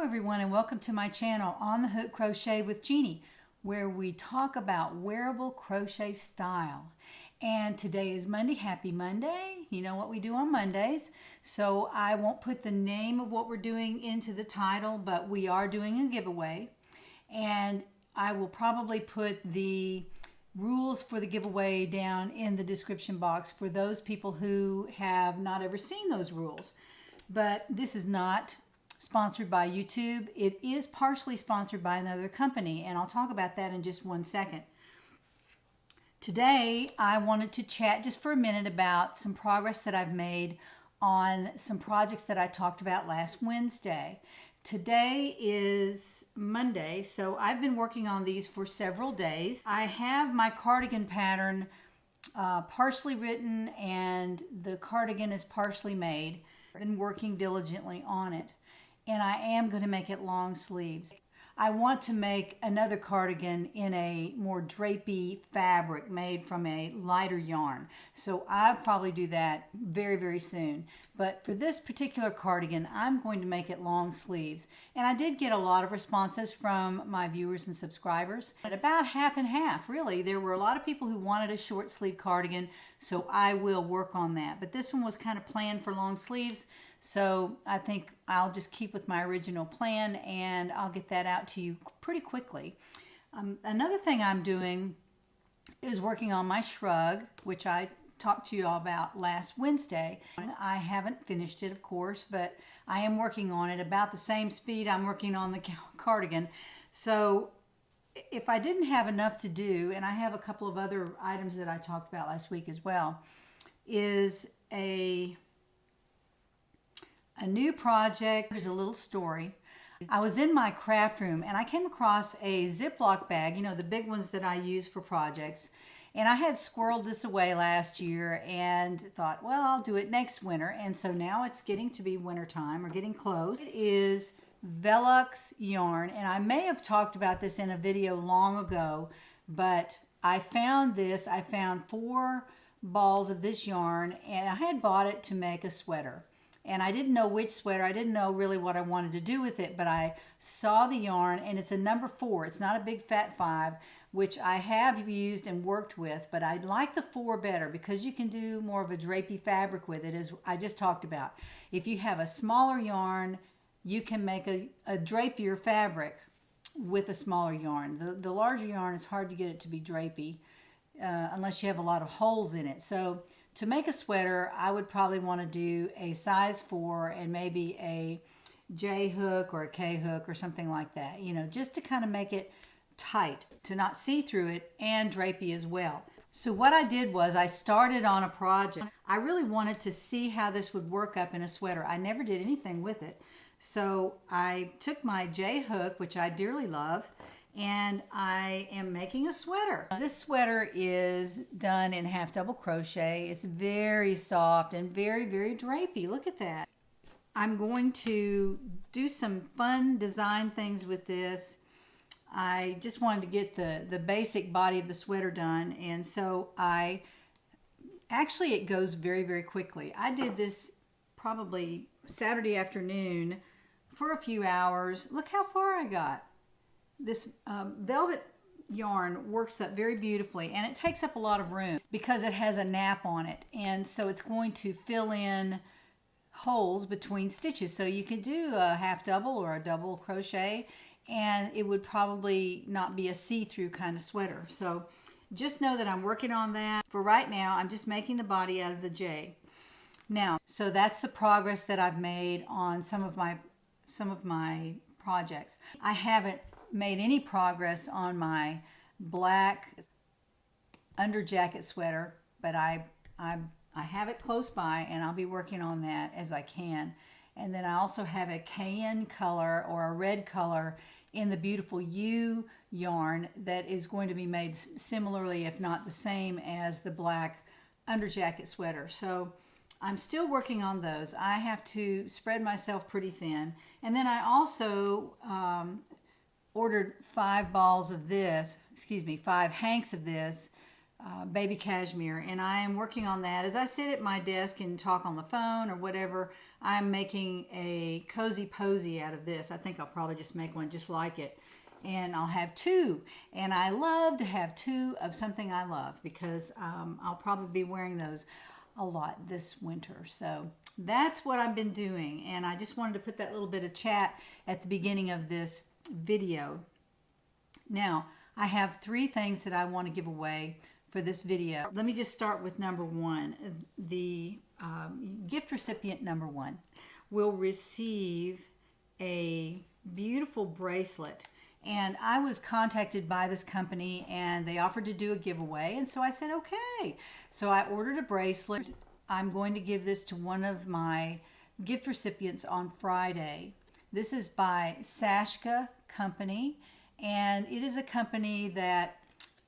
everyone, and welcome to my channel, On the Hook Crochet with Jeannie, where we talk about wearable crochet style. And today is Monday. Happy Monday. You know what we do on Mondays. So I won't put the name of what we're doing into the title, but we are doing a giveaway. And I will probably put the rules for the giveaway down in the description box for those people who have not ever seen those rules. But this is not sponsored by YouTube. It is partially sponsored by another company, and I'll talk about that in just one second. Today, I wanted to chat just for a minute about some progress that I've made on some projects that I talked about last Wednesday. Today is Monday, so I've been working on these for several days. I have my cardigan pattern partially written, and the cardigan is partially made. I've been working diligently on it. And I am going to make it long sleeves. I want to make another cardigan in a more drapey fabric made from a lighter yarn. So I'll probably do that very, very soon. But for this particular cardigan, I'm going to make it long sleeves. And I did get a lot of responses from my viewers and subscribers. At about half and half, really. There were a lot of people who wanted a short sleeve cardigan, so I will work on that. But this one was kind of planned for long sleeves. So I think I'll just keep with my original plan, and I'll get that out to you pretty quickly. Another thing I'm doing is working on my shrug, which I talked to you all about last Wednesday. I haven't finished it, of course, but I am working on it about the same speed I'm working on the cardigan. So if I didn't have enough to do, and I have a couple of other items that I talked about last week as well, is a new project. There's a little story. I was in my craft room and I came across a Ziploc bag, you know, the big ones that I use for projects. And I had squirreled this away last year and thought, well, I'll do it next winter. And so now it's getting to be winter time, or getting close. It is Velux yarn, and I may have talked about this in a video long ago, but I found this. I found 4 balls of this yarn, and I had bought it to make a sweater. And I didn't know which sweater. I didn't know really what I wanted to do with it, but I saw the yarn, and it's a number 4. It's not a big fat 5, which I have used and worked with, but I like the 4 better because you can do more of a drapey fabric with it, as I just talked about. If you have a smaller yarn, you can make a drapier fabric with a smaller yarn. The larger yarn is hard to get it to be drapey unless you have a lot of holes in it. So to make a sweater, I would probably want to do a size 4 and maybe a J hook or a K hook or something like that, you know, just to kind of make it tight, to not see through it, and drapey as well. So what I did was I started on a project. I really wanted to see how this would work up in a sweater. I never did anything with it. So I took my J hook, which I dearly love, and I am making a sweater. This sweater is done in half double crochet. It's very soft and very, very drapey. Look at that. I'm going to do some fun design things with this. I just wanted to get the basic body of the sweater done, and so actually it goes very, very quickly. I did this probably Saturday afternoon for a few hours. Look how far I got. This velvet yarn works up very beautifully, and it takes up a lot of room because it has a nap on it, and so it's going to fill in holes between stitches. So you could do a half double or a double crochet, and it would probably not be a see-through kind of sweater. So just know that I'm working on that. For right now, I'm just making the body out of the J. Now, so that's the progress that I've made on some of my projects. I haven't made any progress on my black under jacket sweater, but I have it close by, and I'll be working on that as I can. And then I also have a cayenne color or a red color in the beautiful U yarn that is going to be made similarly, if not the same, as the black under jacket sweater. So I'm still working on those. I have to spread myself pretty thin. And then I also ordered 5 balls of this, 5 hanks of this baby cashmere, and I am working on that. As I sit at my desk and talk on the phone or whatever, I'm making a cozy posy out of this. I think I'll probably just make one just like it. And I'll have two. And I love to have two of something I love because I'll probably be wearing those a lot this winter. So that's what I've been doing. And I just wanted to put that little bit of chat at the beginning of this video. Now, I have 3 things that I want to give away for this video. Let me just start with number 1. The gift recipient number 1 will receive a beautiful bracelet. And I was contacted by this company and they offered to do a giveaway. And so I said, okay. So I ordered a bracelet. I'm going to give this to one of my gift recipients on Friday. This is by SashkaCo Company. And it is a company that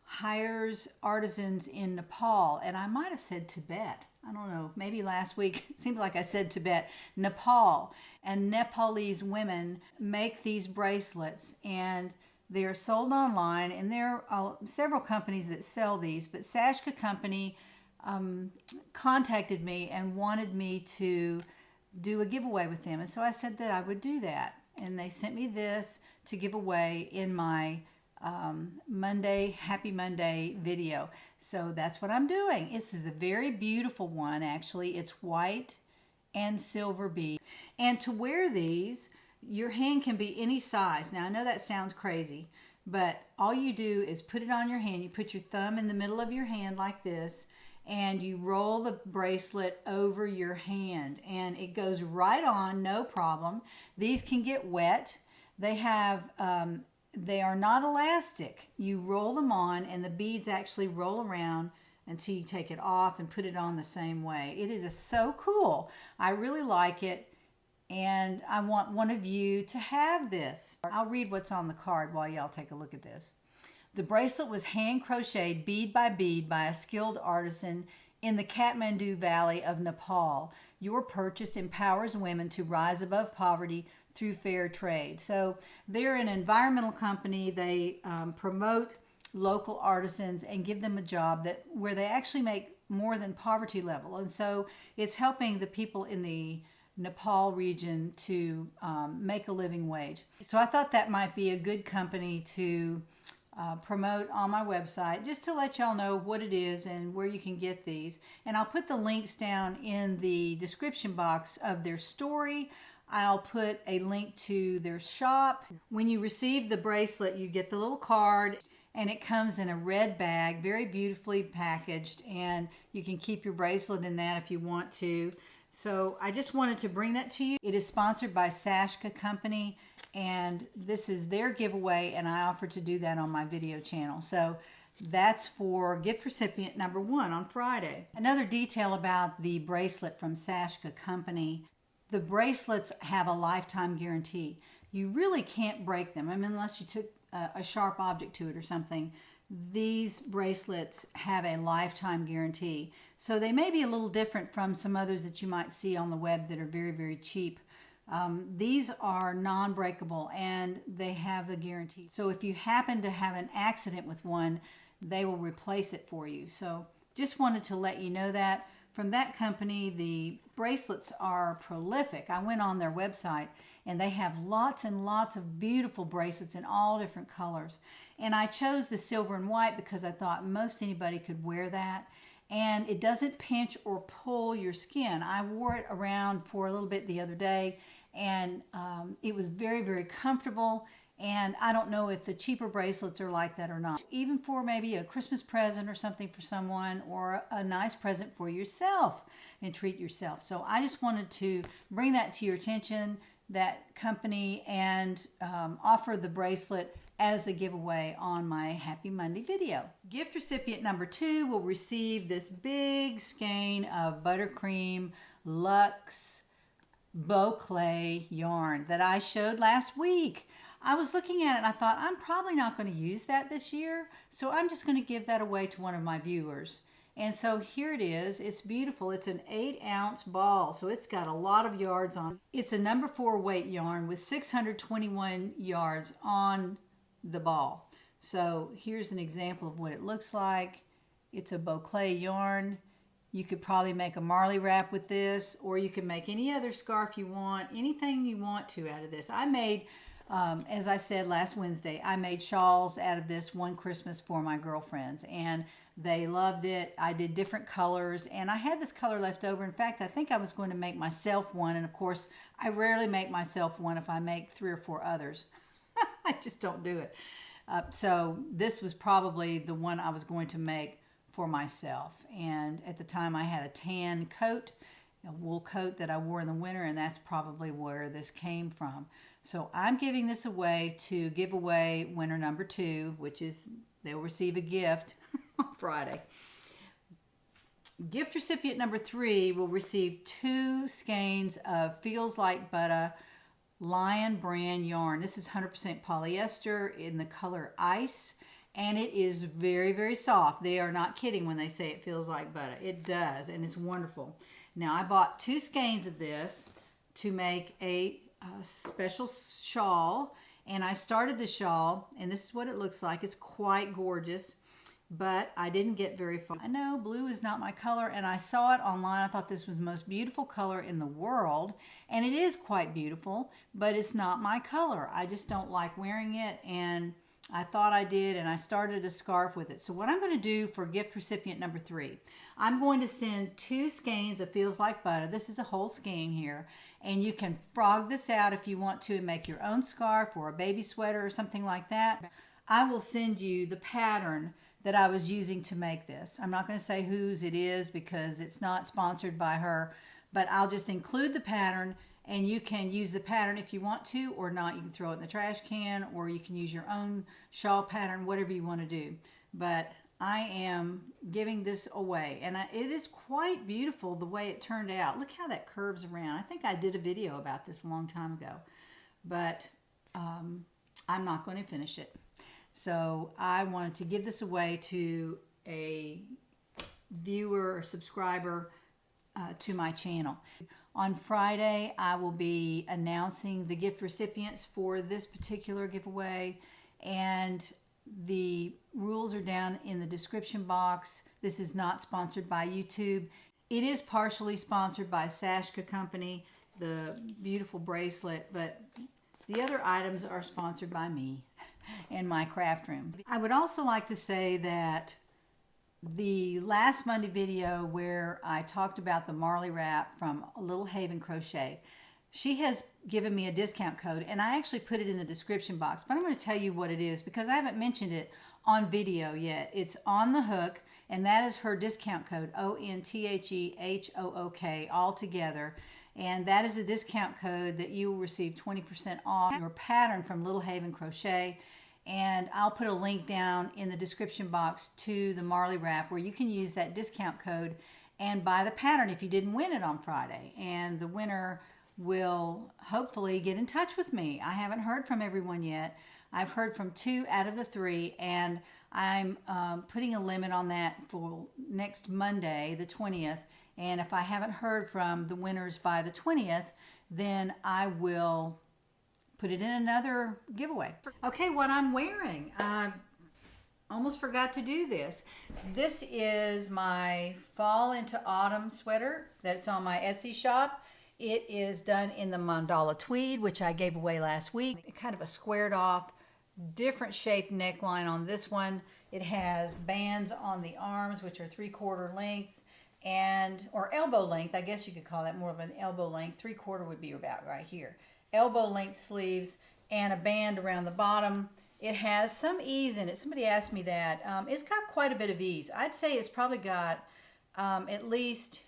hires artisans in Nepal. And I might have said Tibet. I don't know, maybe last week, it seems like I said Tibet, Nepal. And Nepalese women make these bracelets and they are sold online. And there are several companies that sell these, but SashkaCo Company contacted me and wanted me to do a giveaway with them. And so I said that I would do that. And they sent me this to give away in my Monday, Happy Monday video. So that's what I'm doing. This is a very beautiful one, actually. It's white and silver bead. And to wear these, your hand can be any size. Now, I know that sounds crazy, but all you do is put it on your hand. You put your thumb in the middle of your hand like this, and you roll the bracelet over your hand, and it goes right on, no problem. These can get wet. They have... they are not elastic. You roll them on and the beads actually roll around until you take it off and put it on the same way. It is so cool. I really like it and I want one of you to have this. I'll read what's on the card while y'all take a look at this. The bracelet was hand crocheted bead by a skilled artisan in the Kathmandu Valley of Nepal. Your purchase empowers women to rise above poverty through fair trade. So they're an environmental company. They promote local artisans and give them a job where they actually make more than poverty level. And so it's helping the people in the Nepal region to make a living wage. So I thought that might be a good company to promote on my website, just to let y'all know what it is and where you can get these. And I'll put the links down in the description box of their story. I'll put a link to their shop. When you receive the bracelet, you get the little card and it comes in a red bag, very beautifully packaged, and you can keep your bracelet in that if you want to. So I just wanted to bring that to you. It is sponsored by SashkaCo Company, and this is their giveaway, and I offered to do that on my video channel. So that's for gift recipient number 1 on Friday. Another detail about the bracelet from SashkaCo Company: the bracelets have a lifetime guarantee. You really can't break them. I mean, unless you took a sharp object to it or something. These bracelets have a lifetime guarantee. So they may be a little different from some others that you might see on the web that are very, very cheap. These are non-breakable and they have the guarantee. So if you happen to have an accident with one, they will replace it for you. So just wanted to let you know that. From that company, the bracelets are prolific. I went on their website and they have lots and lots of beautiful bracelets in all different colors. And I chose the silver and white because I thought most anybody could wear that. And it doesn't pinch or pull your skin. I wore it around for a little bit the other day and it was very, very comfortable. And I don't know if the cheaper bracelets are like that or not. Even for maybe a Christmas present or something for someone, or a nice present for yourself and treat yourself. So I just wanted to bring that to your attention, that company, and offer the bracelet as a giveaway on my Happy Monday video. Gift recipient number 2 will receive this big skein of buttercream luxe boucle yarn that I showed last week. I was looking at it and I thought, I'm probably not going to use that this year, so I'm just going to give that away to one of my viewers. And so here it is. It's beautiful. It's an 8-ounce ball, so it's got a lot of yards on it. It's a number 4 weight yarn with 621 yards on the ball. So here's an example of what it looks like. It's a boucle yarn, You could probably make a marley wrap with this, or you can make any other scarf you want, anything you want to out of this. I made, as I said last Wednesday, I made shawls out of this one Christmas for my girlfriends, and they loved it. I did different colors, and I had this color left over. In fact, I think I was going to make myself one, and of course, I rarely make myself one if I make 3 or 4 others. I just don't do it. So this was probably the one I was going to make for myself. And at the time I had a tan coat, a wool coat that I wore in the winter, and that's probably where this came from. So I'm giving this away to give away winner number 2, which is they'll receive a gift on Friday. Gift recipient number 3 will receive 2 skeins of Feels Like Butter Lion brand yarn. This is 100% polyester in the color Ice, and it is very, very soft. They are not kidding when they say it feels like butter. It does, and it's wonderful. Now, I bought 2 skeins of this to make a special shawl, and I started the shawl, and this is what it looks like. It's quite gorgeous, but I didn't get very far. I know blue is not my color, and I saw it online. I thought this was the most beautiful color in the world, and it is quite beautiful, but it's not my color. I just don't like wearing it, and I thought I did, and I started a scarf with it. So what I'm going to do for gift recipient number 3, I'm going to send 2 skeins of Feels Like Butter. This is a whole skein here, and you can frog this out if you want to and make your own scarf or a baby sweater or something like that. I will send you the pattern that I was using to make this. I'm not going to say whose it is because it's not sponsored by her, but I'll just include the pattern, and you can use the pattern if you want to or not. You can throw it in the trash can, or you can use your own shawl pattern, whatever you want to do. But I am giving this away, and it is quite beautiful the way it turned out. Look how that curves around. I think I did a video about this a long time ago, but I'm not going to finish it. So I wanted to give this away to a viewer or subscriber to my channel. On Friday, I will be announcing the gift recipients for this particular giveaway, and the rules are down in the description box. This is not sponsored by YouTube. It is partially sponsored by SashkaCo Company, the beautiful bracelet, but the other items are sponsored by me and my craft room. I would also like to say that the last Monday video where I talked about the Marley wrap from Little Haven Crochet, she has given me a discount code, and I actually put it in the description box, but I'm going to tell you what it is because I haven't mentioned it on video yet. It's on the hook, and that is her discount code, ONTHEHOOK, all together. And that is the discount code that you will receive 20% off your pattern from Little Haven Crochet. And I'll put a link down in the description box to the Marley wrap where you can use that discount code and buy the pattern if you didn't win it on Friday. And the winner will hopefully get in touch with me. I haven't heard from everyone yet. I've heard from 2 out of the 3, and I'm putting a limit on that for next Monday, the 20th. And if I haven't heard from the winners by the 20th, then I will put it in another giveaway. Okay, what I'm wearing. I almost forgot to do this. This is my fall into autumn sweater that's on my Etsy shop. It is done in the mandala tweed, which I gave away last week. Kind of a squared off, different shaped neckline on this one. It has bands on the arms, which are 3/4 length, or elbow length. I guess you could call that more of an elbow length. 3/4 would be about right here. Elbow length sleeves and a band around the bottom. It has some ease in it. Somebody asked me that. It's got quite a bit of ease. I'd say it's probably got at least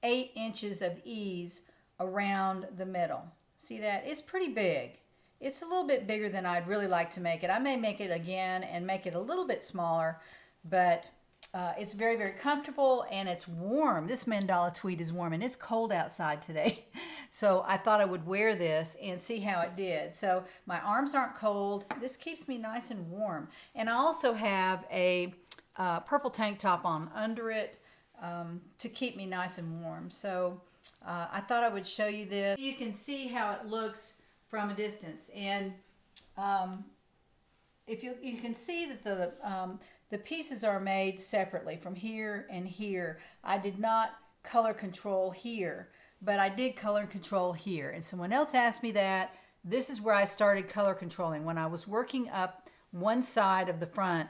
8 inches of ease around the middle. See that? It's pretty big. It's a little bit bigger than I'd really like to make it. I may make it again and make it a little bit smaller, but it's very, very comfortable, and it's warm. This mandala tweed is warm, and it's cold outside today. So I thought I would wear this and see how it did. So my arms aren't cold. This keeps me nice and warm. And I also have a purple tank top on under it to keep me nice and warm. So I thought I would show you this. You can see how it looks from a distance. And if you can see that the pieces are made separately from here and here. I did not color control here, but I did color control here. And someone else asked me that. This is where I started color controlling. When I was working up one side of the front,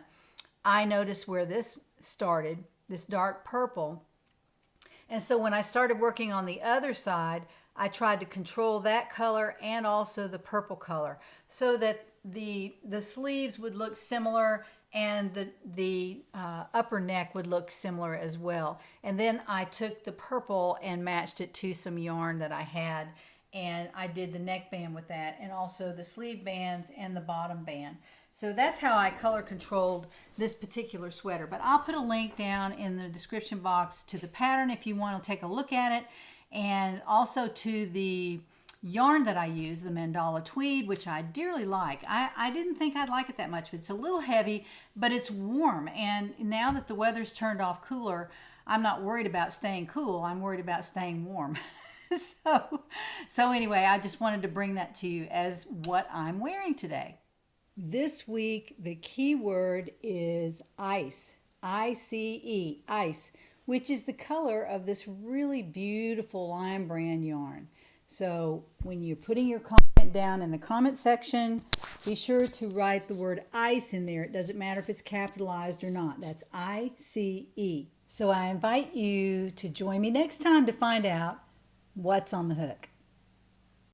I noticed where this started, this dark purple. And so when I started working on the other side, I tried to control that color and also the purple color so that the sleeves would look similar and the upper neck would look similar as well. And then I took the purple and matched it to some yarn that I had, and I did the neckband with that, and also the sleeve bands and the bottom band. So that's how I color controlled this particular sweater. But I'll put a link down in the description box to the pattern if you want to take a look at it, and also to the yarn that I use, the mandala tweed, which I dearly like. I didn't think I'd like it that much, but it's a little heavy, but it's warm. And now that the weather's turned off cooler, I'm not worried about staying cool. I'm worried about staying warm. So anyway, I just wanted to bring that to you as what I'm wearing today. This week, the key word is ice, I-C-E, ice, which is the color of this really beautiful Lion Brand yarn. So when you're putting your comment down in the comment section, be sure to write the word ice in there. It doesn't matter if it's capitalized or not. That's I-C-E. So I invite you to join me next time to find out what's on the hook.